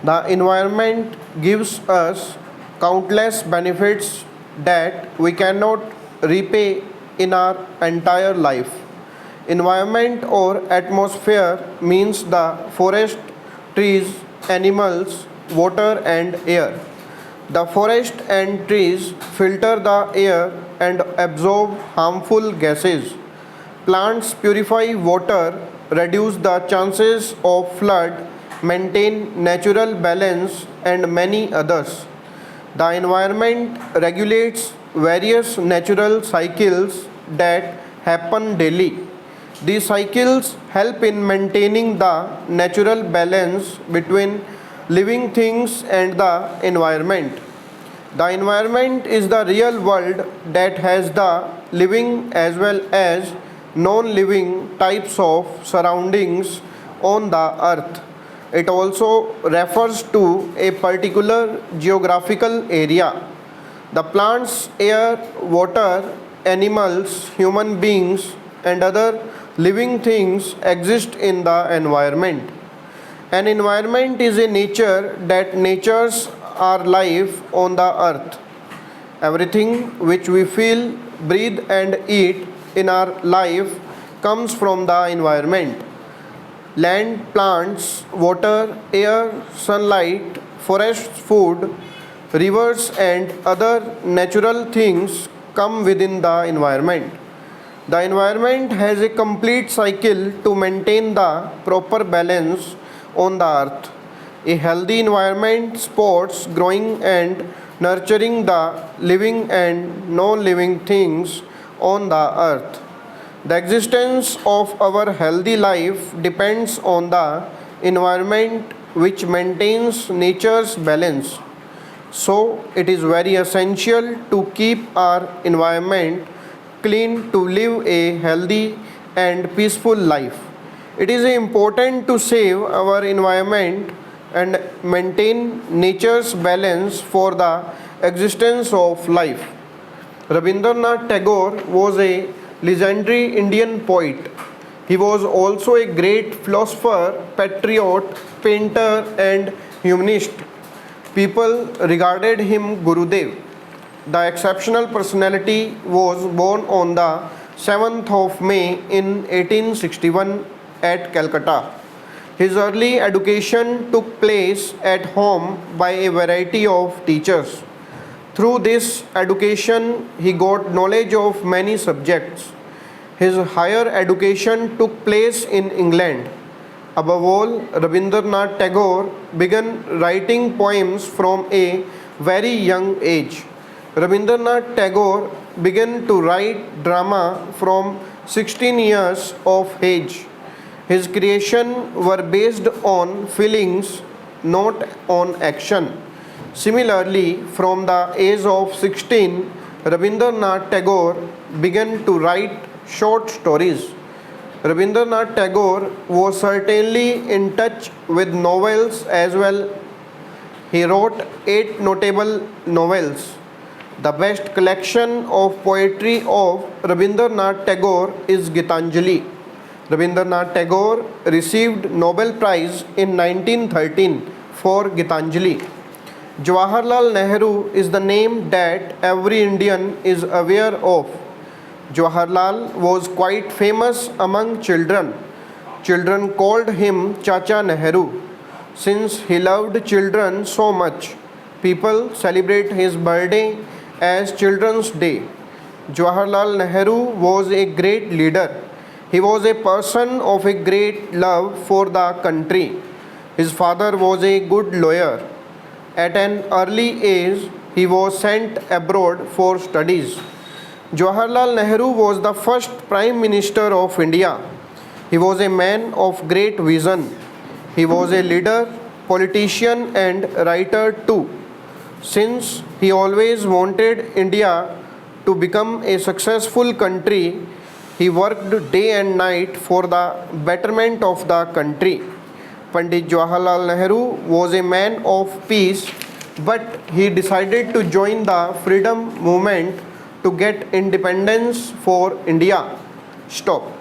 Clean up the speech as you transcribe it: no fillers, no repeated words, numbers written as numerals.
The environment gives us countless benefits that we cannot repay in our entire life. Environment or atmosphere means the forest, trees, animals, water, and air. The forest and trees filter the air and absorb harmful gases. Plants purify water, reduce the chances of flood, maintain natural balance, and many others. The environment regulates various natural cycles that happen daily. These cycles help in maintaining the natural balance between living things and the environment. The environment is the real world that has the living as well as non living types of surroundings on the earth. It also refers to a particular geographical area. The plants, air, water, animals, human beings, and other living things exist in the environment. An environment is a nature that natures our life on the earth. Everything which we feel, breathe, and eat in our life comes from the environment. Land, plants, water, air, sunlight, forests, food, rivers, and other natural things come within the environment. The environment has a complete cycle to maintain the proper balance on the earth. A healthy environment supports growing and nurturing the living and non living things on the earth. The existence of our healthy life depends on the environment which maintains nature's balance. So, it is very essential to keep our environment clean to live a healthy and peaceful life. It is important to save our environment and maintain nature's balance for the existence of life. Rabindranath Tagore was a legendary Indian poet. He was also a great philosopher, patriot, painter, and humanist. People regarded him Gurudev. The exceptional personality was born on the 7th of May in 1861 at Calcutta. His early education took place at home by a variety of teachers. Through this education, he got knowledge of many subjects. His higher education took place in England. Above all, Rabindranath Tagore began writing poems from a very young age. Rabindranath Tagore began to write drama from 16 years of age. His creations were based on feelings, not on action. Similarly, from the age of 16, Rabindranath Tagore began to write short stories. Rabindranath Tagore was certainly in touch with novels as well. He wrote 8 notable novels. The best collection of poetry of Rabindranath Tagore is Gitanjali. Rabindranath Tagore received Nobel Prize in 1913 for Gitanjali. Jawaharlal Nehru is the name that every Indian is aware of. Jawaharlal was quite famous among children. Children called him Chacha Nehru. Since he loved children so much, people celebrate his birthday as Children's Day. Jawaharlal Nehru was a great leader. He was a person of a great love for the country. His father was a good lawyer. At an early age, he was sent abroad for studies. Jawaharlal Nehru was the first Prime Minister of India. He was a man of great vision. He was a leader, politician, and writer too. Since he always wanted India to become a successful country, he worked day and night for the betterment of the country. Pandit Jawaharlal Nehru was a man of peace, but he decided to join the freedom movement to get independence for India. Stop.